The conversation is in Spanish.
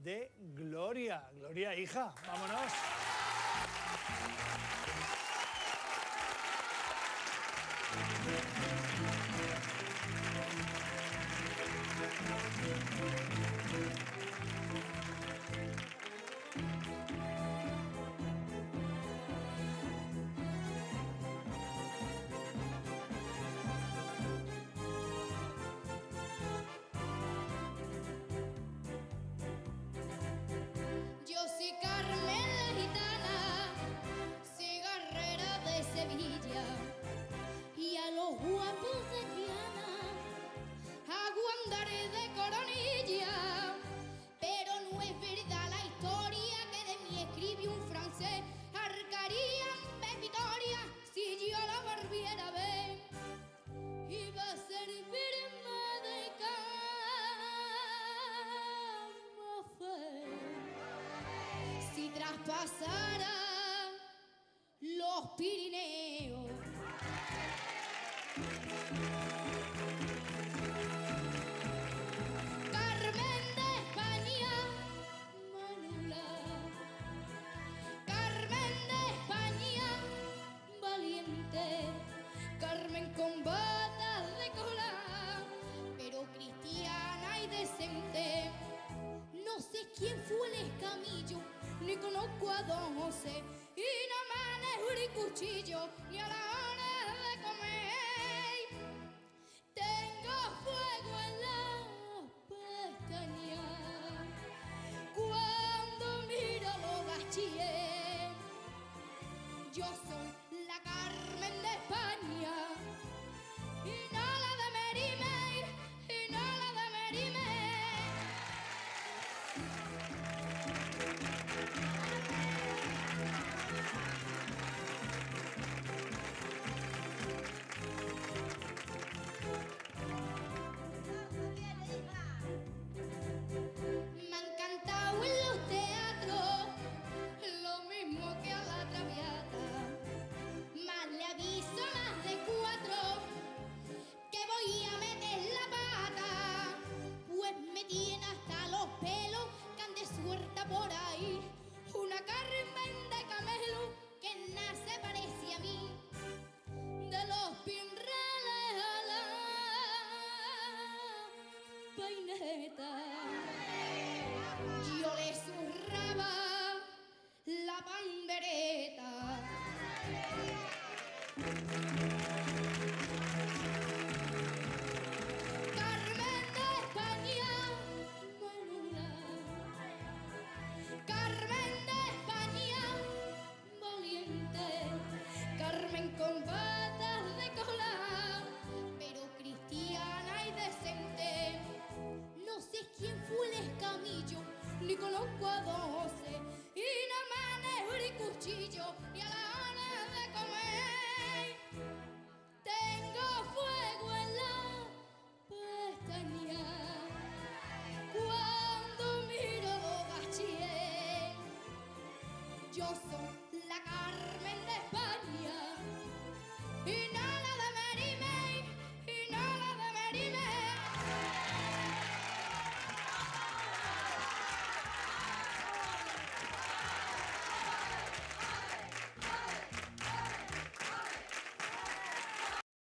de Gloria. Gloria, hija, vámonos. Yo soy Carmen la gitana, cigarrera de Sevilla, y a los guapos de Triana hago andar de coronilla. Pero no es verdad la historia que de mí escribió un francés. Arcarían de Vitoria si yo la volviera a ver. Iba a servirme de cama si traspasara los Pirineos. Carmen de España, Manuela. Carmen de España, valiente. Carmen con botas de cola, pero cristiana y decente. No sé quién fue el escamillo, ni conozco a Don José, y no manejo ni cuchillo, ni a la hora de comer. Tengo fuego en las pestañas cuando miro los bachiller. Yo soy la Carmen de España, y no la de Merime, y no la de Merime. Me han cantado en los teatros lo mismo que a la Traviata. Más le aviso más de 4 que voy a meter la pata, pues me tiene hasta los pelos que han de suelta por ahí una Carmen de Camelo que nada se parece a mí. De los pinrales a la peineta, yo le zurraba la pandereta. Carmen de España, Manuela. Carmen de España, valiente. Carmen con patas de cola, pero cristiana y decente. No sé quién fue el escamillo, ni conozco a Don José, y no manejo ni cuchillo, ni a